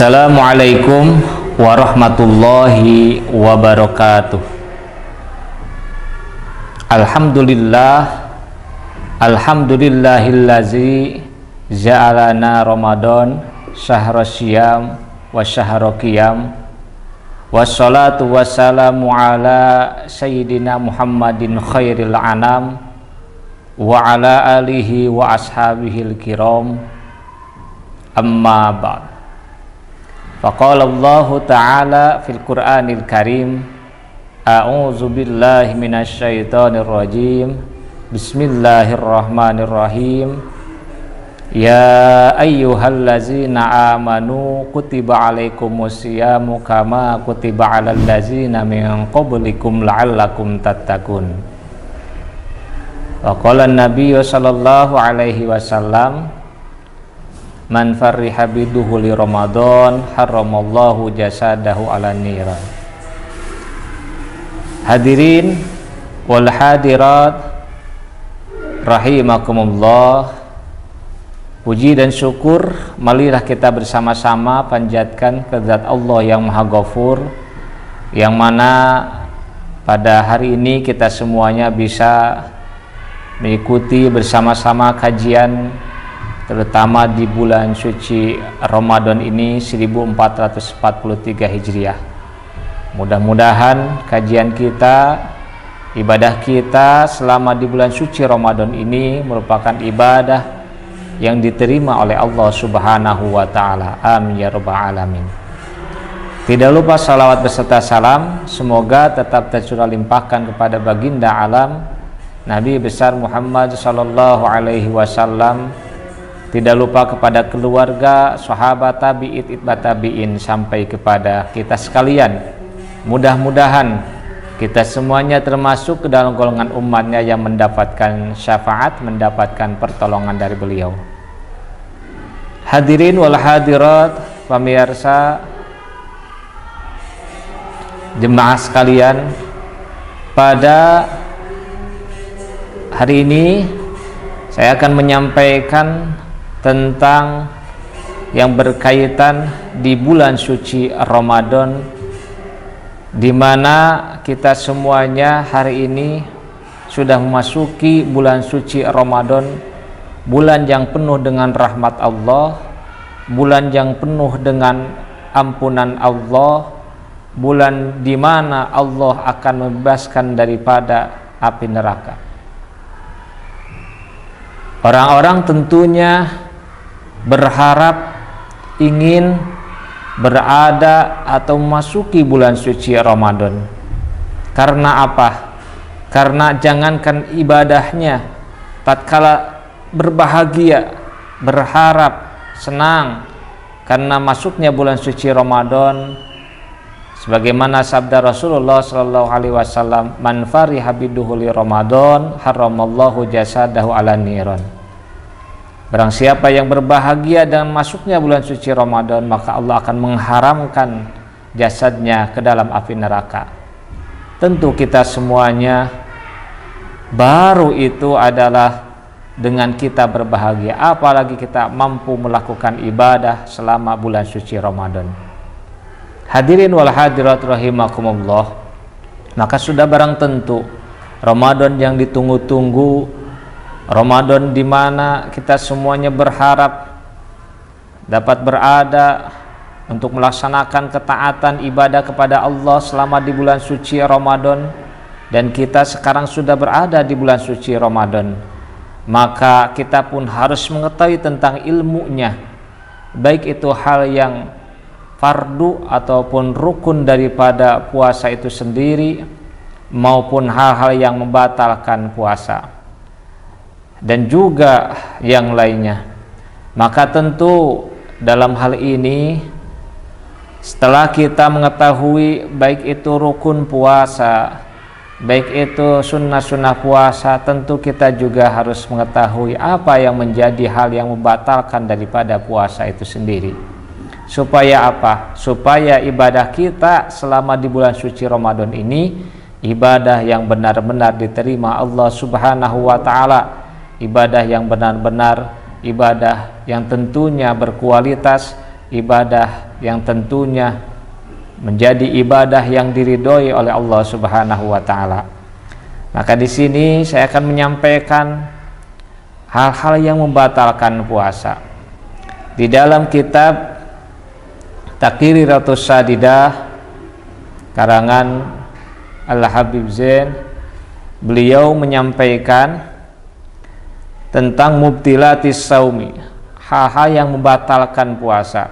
Assalamualaikum warahmatullahi wabarakatuh. Alhamdulillahillazi ja'alana Ramadan syahra syiyam wa syahra qiyam. Wassalatu wassalamu ala sayyidina Muhammadin khairil anam wa ala alihi wa ashabihil kiram. Amma ba'd. Faqala Allah Ta'ala fil Qur'anil Karim, a'udzu billahi minasyaitonir rajim. Bismillahirrahmanirrahim. Ya ayyuhallazina amanu kutiba alaikumusyamu kama kutiba alal ladzina min qablikum la'allakum tattaqun. Wa qala an-nabiyyu sallallahu alaihi wasallam, man farriha biduhuli Ramadan haramallahu jasadahu ala niran. Hadirin wal hadirat rahimakumullah, puji dan syukur marilah kita bersama-sama panjatkan kehadirat Allah yang Maha Ghafur, yang mana pada hari ini kita semuanya bisa mengikuti bersama-sama kajian, terutama di bulan suci Ramadan ini 1443 Hijriah. Mudah-mudahan kajian kita, ibadah kita selama di bulan suci Ramadan ini merupakan ibadah yang diterima oleh Allah Subhanahu wa Ta'ala. Amin ya rabbal alamin. Tidak lupa salawat beserta salam semoga tetap tercurah limpahkan kepada baginda alam Nabi besar Muhammad sallallahu alaihi wasallam. Tidak lupa kepada keluarga, sahabat, tabi'in, itba tabi'in, sampai kepada kita sekalian. Mudah-mudahan kita semuanya termasuk ke dalam golongan umatnya yang mendapatkan syafaat, mendapatkan pertolongan dari beliau. Hadirin wal hadirat, pemirsa, jemaah sekalian, pada hari ini saya akan menyampaikan tentang yang berkaitan di bulan suci Ramadan, di mana kita semuanya hari ini sudah memasuki bulan suci Ramadan, bulan yang penuh dengan rahmat Allah, bulan yang penuh dengan ampunan Allah, bulan di mana Allah akan membebaskan daripada api neraka. Orang-orang tentunya berharap ingin berada atau memasuki bulan suci Ramadan. Karena apa? Karena jangankan ibadahnya, tatkala berbahagia, berharap, senang karena masuknya bulan suci Ramadan, sebagaimana sabda Rasulullah sallallahu alaihi wasallam, man fariha biduhuli Ramadan haramallahu jasadahu ala niran. Barang siapa yang berbahagia dengan masuknya bulan suci Ramadan, maka Allah akan mengharamkan jasadnya ke dalam api neraka. Tentu kita semuanya baru itu adalah dengan kita berbahagia, apalagi kita mampu melakukan ibadah selama bulan suci Ramadan. Hadirin wal hadirat rahimakumullah, maka sudah barang tentu Ramadan yang ditunggu-tunggu, Ramadan di mana kita semuanya berharap dapat berada untuk melaksanakan ketaatan ibadah kepada Allah selama di bulan suci Ramadan, dan kita sekarang sudah berada di bulan suci Ramadan, maka kita pun harus mengetahui tentang ilmunya, baik itu hal yang fardu ataupun rukun daripada puasa itu sendiri, maupun hal-hal yang membatalkan puasa dan juga yang lainnya. Maka tentu dalam hal ini, setelah kita mengetahui baik itu rukun puasa, baik itu sunnah-sunnah puasa, tentu kita juga harus mengetahui apa yang menjadi hal yang membatalkan daripada puasa itu sendiri. Supaya apa? Supaya ibadah kita selama di bulan suci Ramadan ini ibadah yang benar-benar diterima Allah Subhanahu wa Ta'ala, ibadah yang benar-benar ibadah yang tentunya berkualitas, ibadah yang tentunya menjadi ibadah yang diridhoi oleh Allah Subhanahu wa taala. Maka di sini saya akan menyampaikan hal-hal yang membatalkan puasa. Di dalam kitab Taqriratus Sadidah karangan Al-Habib Zain, beliau menyampaikan tentang mubtilatis saumi, hal-hal yang membatalkan puasa.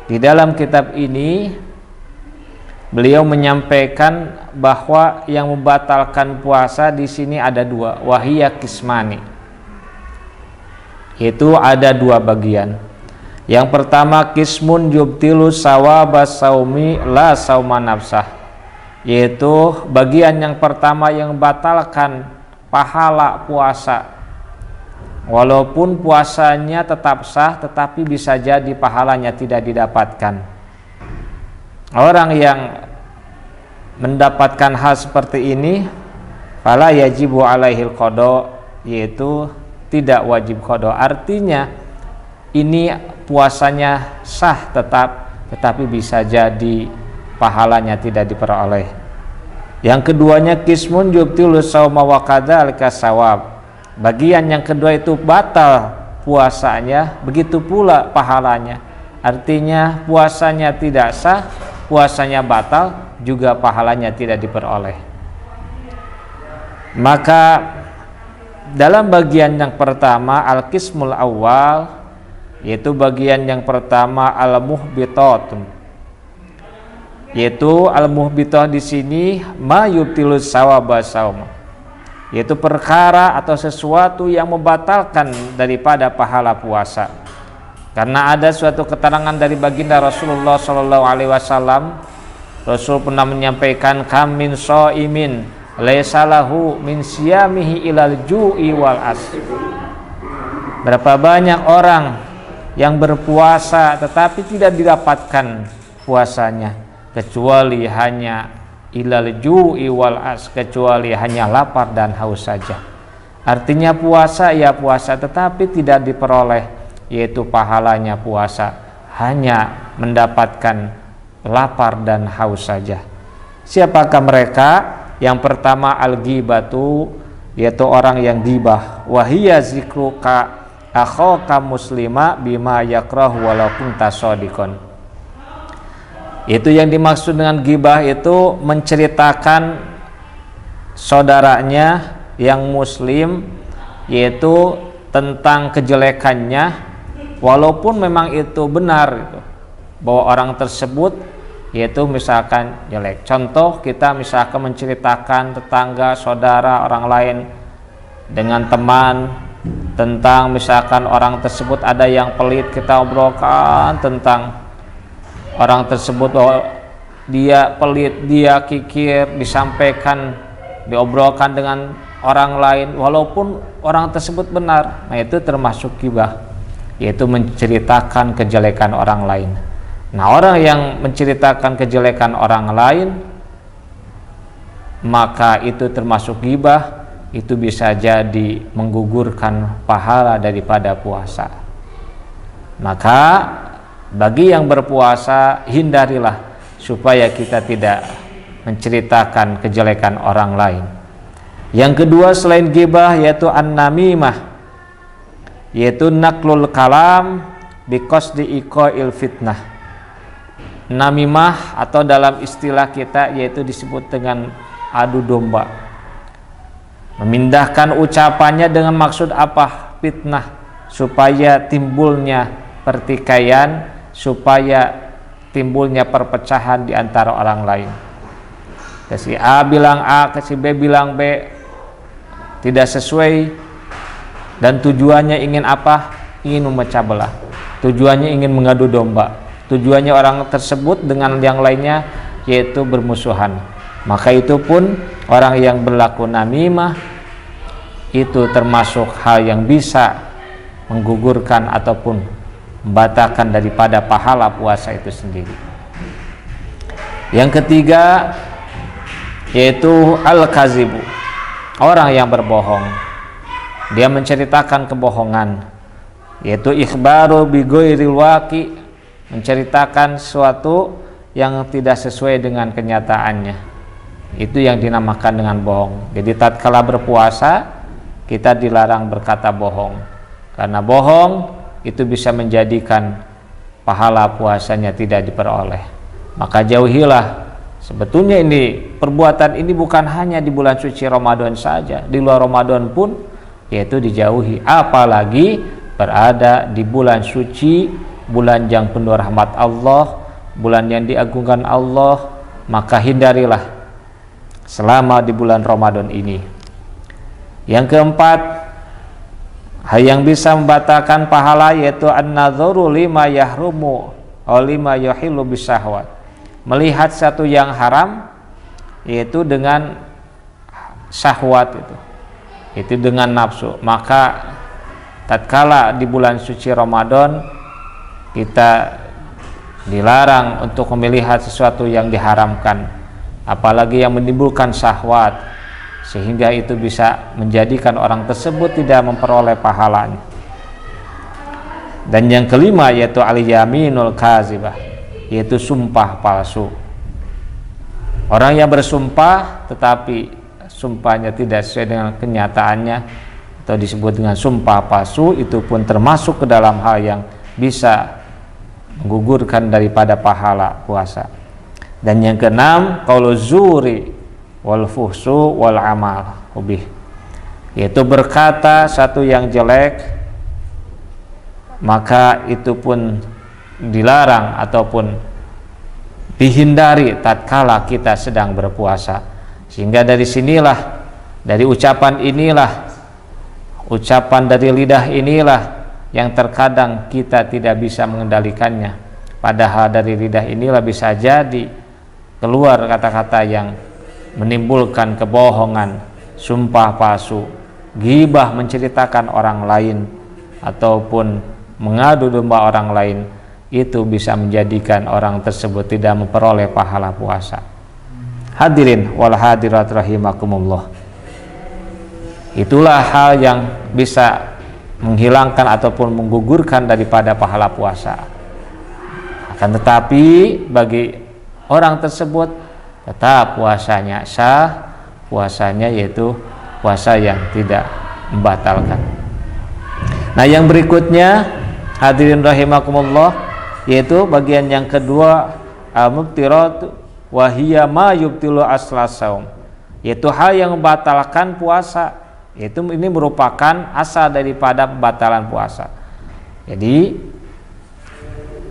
Di dalam kitab ini beliau menyampaikan bahwa yang membatalkan puasa di sini ada dua, wahiyya kismani, yaitu ada dua bagian. Yang pertama, kismun yubtilu sawabas saumi la sauma nafsah, yaitu bagian yang pertama yang membatalkan pahala puasa, walaupun puasanya tetap sah tetapi bisa jadi pahalanya tidak didapatkan. Orang yang mendapatkan hal seperti ini fala yajibu alaihil qada, yaitu tidak wajib qada. Artinya ini puasanya sah tetapi bisa jadi pahalanya tidak diperoleh. Yang keduanya kismun yubtilu sauma wa kadzalika sawab, bagian yang kedua itu batal puasanya, begitu pula pahalanya. Artinya puasanya tidak sah, puasanya batal, juga pahalanya tidak diperoleh. Maka dalam bagian yang pertama, al-qismul awal, yaitu bagian yang pertama al-muhbitatun, yaitu al-muhbitah di sini ma yubtilu sawaba saum, yaitu perkara atau sesuatu yang membatalkan daripada pahala puasa. Karena ada suatu keterangan dari baginda Rasulullah SAW, Rasul pernah menyampaikan, kam min shaimin laisa lahu min siyamihi ilal ju'i wal asr. Berapa banyak orang yang berpuasa tetapi tidak didapatkan puasanya kecuali hanya ilal ju'i wal as, kecuali hanya lapar dan haus saja. Artinya puasa ya puasa tetapi tidak diperoleh, yaitu pahalanya puasa hanya mendapatkan lapar dan haus saja. Siapakah mereka? Yang pertama al-ghibatu, yaitu orang yang ghibah, wahiyya zikruka akhaka muslima bima yakrahu walau kunta shadiqan. Itu yang dimaksud dengan ghibah itu menceritakan saudaranya yang muslim, yaitu tentang kejelekannya, walaupun memang itu benar gitu, bahwa orang tersebut yaitu misalkan jelek. Contoh, kita misalkan menceritakan tetangga, saudara, orang lain dengan teman tentang misalkan orang tersebut ada yang pelit, kita obrolkan tentang orang tersebut bahwa dia pelit, dia kikir, disampaikan, diobrolkan dengan orang lain walaupun orang tersebut benar. Nah, itu termasuk ghibah, yaitu menceritakan kejelekan orang lain. Nah, orang yang menceritakan kejelekan orang lain maka itu termasuk ghibah, itu bisa jadi menggugurkan pahala daripada puasa. Maka bagi yang berpuasa, hindarilah supaya kita tidak menceritakan kejelekan orang lain. Yang kedua selain ghibah yaitu an-namimah, yaitu naklul kalam biqasdi iqa'il fitnah. Namimah atau dalam istilah kita yaitu disebut dengan adu domba, memindahkan ucapannya dengan maksud apa? Fitnah, supaya timbulnya pertikaian, supaya timbulnya perpecahan di antara orang lain. Si A bilang A, si B bilang B, tidak sesuai, dan tujuannya ingin apa? Ingin memecah belah, tujuannya ingin mengadu domba, tujuannya orang tersebut dengan yang lainnya yaitu bermusuhan. Maka itu pun orang yang berlaku namimah itu termasuk hal yang bisa menggugurkan ataupun membatalkan daripada pahala puasa itu sendiri. Yang ketiga yaitu al-kazibu, orang yang berbohong. Dia menceritakan kebohongan, yaitu ikhbaru bi ghairil waqi, menceritakan sesuatu yang tidak sesuai dengan kenyataannya. Itu yang dinamakan dengan bohong. Jadi tatkala berpuasa kita dilarang berkata bohong, karena bohong itu bisa menjadikan pahala puasanya tidak diperoleh. Maka jauhilah. Sebetulnya ini perbuatan ini bukan hanya di bulan suci Ramadan saja, di luar Ramadan pun yaitu dijauhi, apalagi berada di bulan suci, bulan yang penuh rahmat Allah, bulan yang diagungkan Allah. Maka hindarilah selama di bulan Ramadan ini. Yang keempat, hal yang bisa membatalkan pahala yaitu an-nadzaru lima yahrumu aw lima yuhillu bisyahwat, melihat satu yang haram yaitu dengan syahwat, itu dengan nafsu. Maka tatkala di bulan suci Ramadan kita dilarang untuk melihat sesuatu yang diharamkan, apalagi yang menimbulkan syahwat, sehingga itu bisa menjadikan orang tersebut tidak memperoleh pahalanya. Dan yang kelima yaitu al-yaminul kazibah, yaitu sumpah palsu. Orang yang bersumpah tetapi sumpahnya tidak sesuai dengan kenyataannya atau disebut dengan sumpah palsu, itu pun termasuk ke dalam hal yang bisa menggugurkan daripada pahala puasa. Dan yang keenam, qaulu zuri wal fuhsu wal amal ubih, yaitu berkata satu yang jelek, maka itu pun dilarang ataupun dihindari tatkala kita sedang berpuasa. Sehingga dari sinilah, dari ucapan inilah, ucapan dari lidah inilah yang terkadang kita tidak bisa mengendalikannya. Padahal dari lidah inilah bisa jadi keluar kata-kata yang menimbulkan kebohongan, sumpah palsu, ghibah, menceritakan orang lain, ataupun mengadu domba orang lain. Itu bisa menjadikan orang tersebut tidak memperoleh pahala puasa. Hadirin wal hadirat rahimakumullah, itulah hal yang bisa menghilangkan ataupun menggugurkan daripada pahala puasa. Akan tetapi bagi orang tersebut tetap puasanya sah, puasanya yaitu puasa yang tidak membatalkan. Nah, yang berikutnya hadirin rahimakumullah, yaitu bagian yang kedua, al-mubtirat wa hiya ma yubtilu aslas saum, yaitu hal yang membatalkan puasa. Itu ini merupakan asal daripada pembatalan puasa. Jadi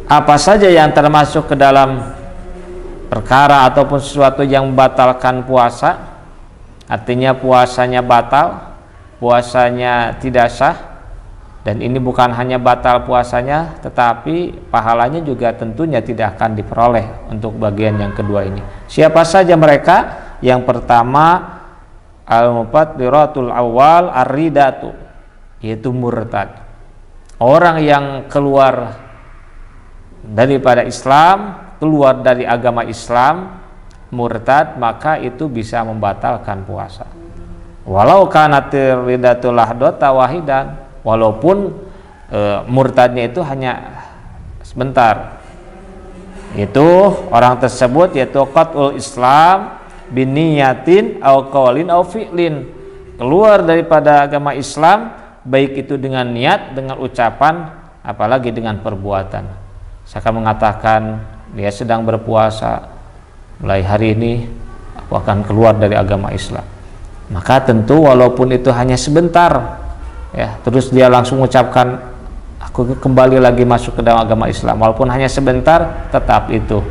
apa saja yang termasuk ke dalam perkara ataupun sesuatu yang membatalkan puasa, artinya puasanya batal, puasanya tidak sah. Dan ini bukan hanya batal puasanya, tetapi pahalanya juga tentunya tidak akan diperoleh untuk bagian yang kedua ini. Siapa saja mereka? Yang pertama, al-mufattiratul awal ar-ridatu, yaitu murtad. Orang yang keluar daripada Islam, keluar dari agama Islam, murtad, maka itu bisa membatalkan puasa. Walau kanatir ridatul lahdota wahidan, walaupun murtadnya itu hanya sebentar. Itu orang tersebut yaitu qat'ul Islam biniyatin au qaulin au fi'lin, keluar daripada agama Islam baik itu dengan niat, dengan ucapan, apalagi dengan perbuatan. Saya akan mengatakan dia sedang berpuasa, mulai hari ini aku akan keluar dari agama Islam. Maka tentu walaupun itu hanya sebentar, ya, terus dia langsung mengucapkan aku kembali lagi masuk ke dalam agama Islam, walaupun hanya sebentar, tetap itu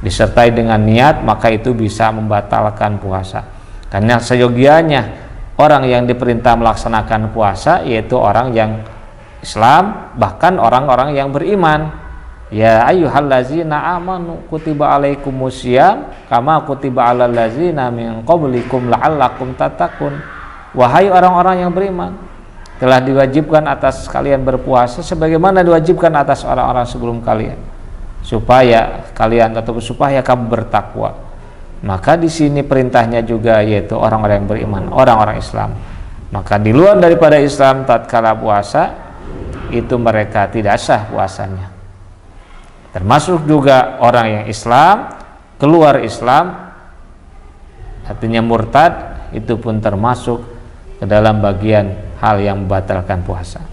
disertai dengan niat, maka itu bisa membatalkan puasa. Karena seyogianya orang yang diperintah melaksanakan puasa yaitu orang yang Islam, bahkan orang-orang yang beriman. Ya ayyuhallazina amanu kutiba alaikumusiyam kama kutiba alal ladzina min qablikum la'allakum tattaqun. Wahai orang-orang yang beriman, telah diwajibkan atas kalian berpuasa sebagaimana diwajibkan atas orang-orang sebelum kalian, supaya kalian atau supaya kamu bertakwa. Maka di sini perintahnya juga yaitu orang-orang yang beriman, orang-orang Islam. Maka di luar daripada Islam tatkala puasa itu mereka tidak sah puasanya. Termasuk juga orang yang Islam keluar Islam, artinya murtad, itu pun termasuk ke dalam bagian hal yang membatalkan puasa.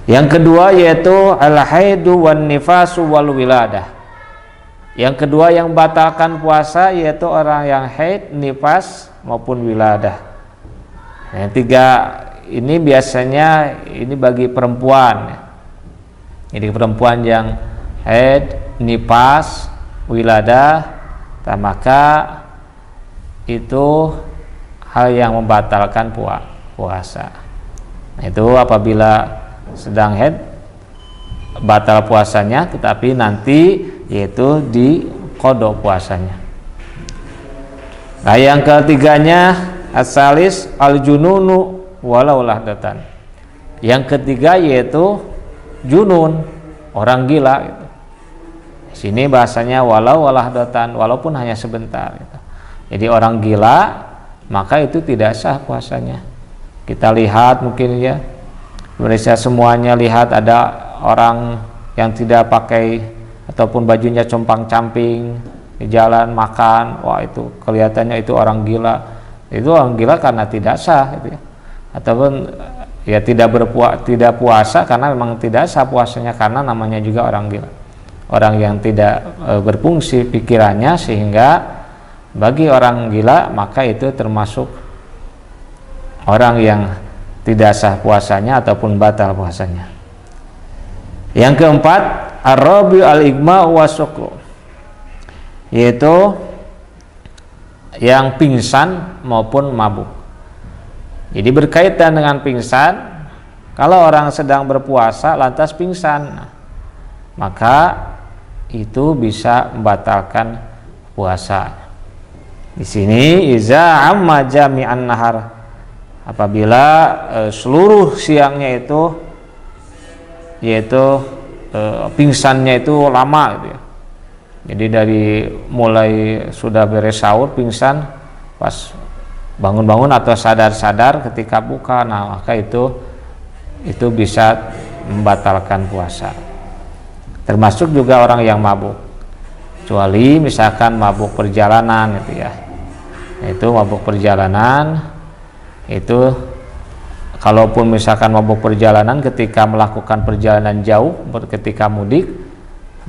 Yang kedua yaitu al-haidu wan nifasu wal wiladah. Yang kedua yang membatalkan puasa yaitu orang yang haid, nifas maupun wiladah. Nah, yang tiga ini biasanya ini bagi perempuan. Jadi perempuan yang haid, nifas, wiladah, maka itu hal yang membatalkan puasa. Nah, itu apabila sedang haid batal puasanya, tetapi nanti yaitu di qada puasanya. Nah, yang ketiganya asalis al-jununu walau lahdatan. Yang ketiga yaitu junun, orang gila gitu. Di sini bahasanya walau lahdatan, walaupun hanya sebentar gitu. Jadi orang gila maka itu tidak sah puasanya. Kita lihat mungkin ya, Indonesia semuanya lihat ada orang yang tidak pakai ataupun bajunya compang-camping di jalan makan, wah itu kelihatannya itu orang gila. Itu orang gila karena tidak sah gitu ya. Ataupun ya tidak puasa karena memang tidak sah puasanya, karena namanya juga orang gila. Orang yang tidak berfungsi pikirannya, sehingga bagi orang gila maka itu termasuk orang yang tidak sah puasanya ataupun batal puasanya. Yang keempat, ar-rabi al-igma wa sukru, yaitu yang pingsan maupun mabuk. Jadi berkaitan dengan pingsan, kalau orang sedang berpuasa lantas pingsan, maka itu bisa membatalkan puasa. Di sini iza amma jami'an nahar, apabila seluruh siangnya itu yaitu pingsannya itu lama gitu ya. Jadi dari mulai sudah beres sahur pingsan, pas bangun-bangun atau sadar-sadar ketika buka, nah maka itu bisa membatalkan puasa. Termasuk juga orang yang mabuk, kecuali misalkan mabuk perjalanan gitu ya. Itu mabuk perjalanan itu, kalaupun misalkan mabuk perjalanan ketika melakukan perjalanan jauh, ketika mudik,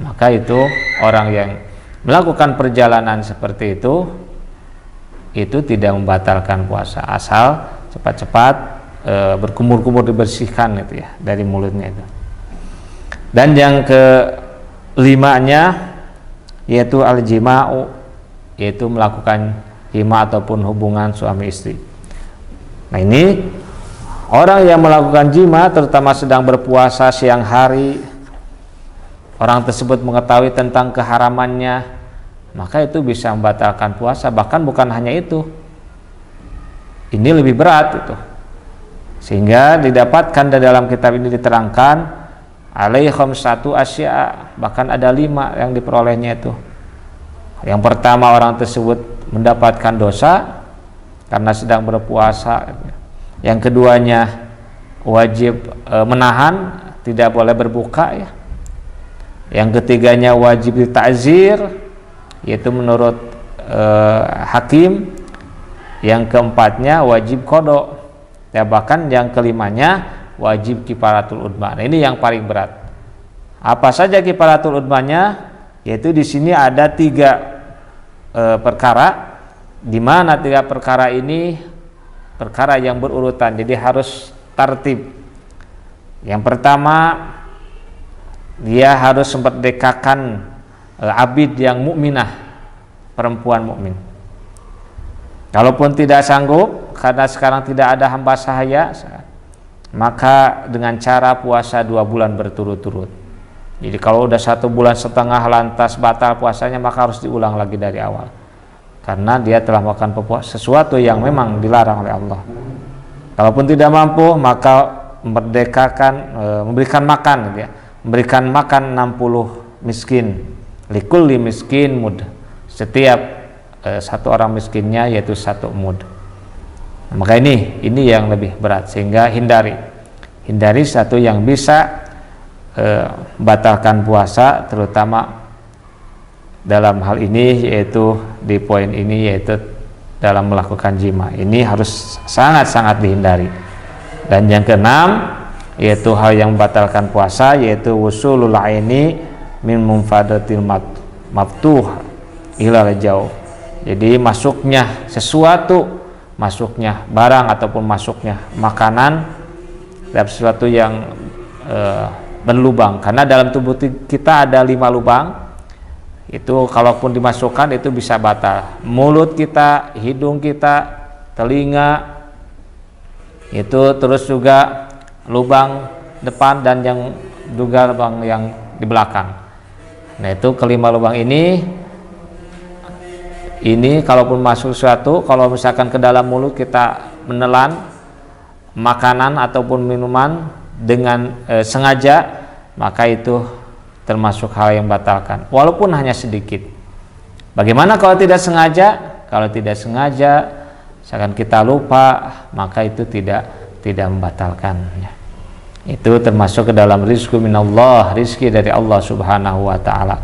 maka itu orang yang melakukan perjalanan seperti itu tidak membatalkan puasa, asal cepat-cepat berkumur-kumur dibersihkan itu ya dari mulutnya itu. Dan yang kelimanya yaitu al-jima'u, yaitu melakukan jima ataupun hubungan suami istri. Nah, ini orang yang melakukan jima terutama sedang berpuasa siang hari, orang tersebut mengetahui tentang keharamannya, maka itu bisa membatalkan puasa. Bahkan bukan hanya itu, ini lebih berat itu, sehingga didapatkan di dalam kitab ini diterangkan alaihim satu asya, bahkan ada 5 yang diperolehnya itu. Yang pertama, orang tersebut mendapatkan dosa karena sedang berpuasa. Yang keduanya wajib menahan, tidak boleh berbuka ya. Yang ketiganya wajib ditazir, yaitu menurut hakim. Yang keempatnya wajib qada, ya, bahkan yang kelimanya wajib kifaratul udma. Nah, ini yang paling berat. Apa saja kifaratul udmanya? Yaitu di sini ada 3 perkara, di mana 3 perkara ini perkara yang berurutan, jadi harus tertib. Yang pertama, dia harus merdekakan abid yang mukminah, perempuan mukmin. Kalaupun tidak sanggup karena sekarang tidak ada hamba sahaya, maka dengan cara puasa 2 bulan berturut-turut. Jadi kalau udah 1,5 bulan lantas batal puasanya, maka harus diulang lagi dari awal, karena dia telah melakukan sesuatu yang memang dilarang oleh Allah. Kalaupun tidak mampu, maka merdekakan, memberikan makan gitu ya. Memberikan makan 60 miskin, likulli miskin mud, setiap 1 orang miskinnya yaitu 1 mud. Maka ini yang lebih berat, sehingga hindari satu yang bisa batalkan puasa, terutama dalam hal ini, yaitu di poin ini, yaitu dalam melakukan jima. Ini harus sangat-sangat dihindari. Dan yang keenam, yaitu hal yang membatalkan puasa, yaitu wusulul aini min munfadatil maftuh ilal jauh. Jadi masuknya sesuatu, masuknya barang ataupun masuknya makanan dalam sesuatu yang berlubang, karena dalam tubuh kita ada 5 lubang. Itu kalaupun dimasukkan itu bisa batal. Mulut kita, hidung kita, telinga, itu terus juga lubang depan dan yang juga lubang yang di belakang. Nah, itu kelima lubang ini kalaupun masuk sesuatu, kalau misalkan ke dalam mulut kita menelan makanan ataupun minuman dengan sengaja, maka itu termasuk hal yang batalkan, walaupun hanya sedikit. Bagaimana kalau tidak sengaja? Kalau tidak sengaja, misalkan kita lupa, maka itu tidak membatalkan. Itu termasuk ke dalam rizku minallah, rizki dari Allah Subhanahu wa Ta'ala.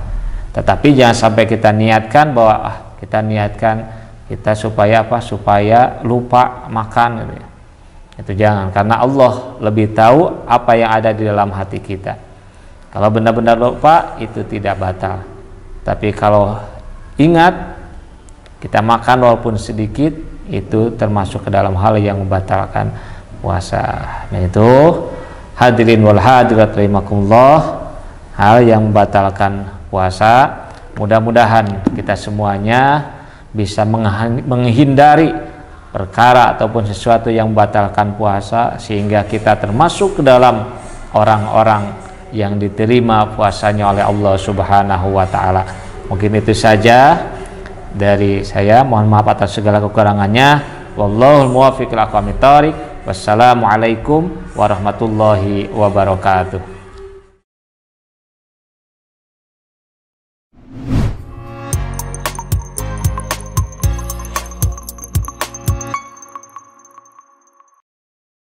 Tetapi jangan sampai kita niatkan bahwa kita supaya apa? Supaya lupa makan gitu ya. Itu jangan, karena Allah lebih tahu apa yang ada di dalam hati kita. Kalau benar-benar lupa itu tidak batal. Tapi kalau ingat, kita makan walaupun sedikit, itu termasuk ke dalam hal yang membatalkan puasa. Nah, itu hadirin wal hadirat rahimakumullah, hal yang membatalkan puasa. Mudah-mudahan kita semuanya bisa menghindari perkara ataupun sesuatu yang membatalkan puasa, sehingga kita termasuk ke dalam orang-orang yang diterima puasanya oleh Allah Subhanahu wa Ta'ala. Mungkin itu saja dari saya. Mohon maaf atas segala kekurangannya. Wallahul muwaffiq ila aqwamit thoriq. Wassalamualaikum warahmatullahi wabarakatuh.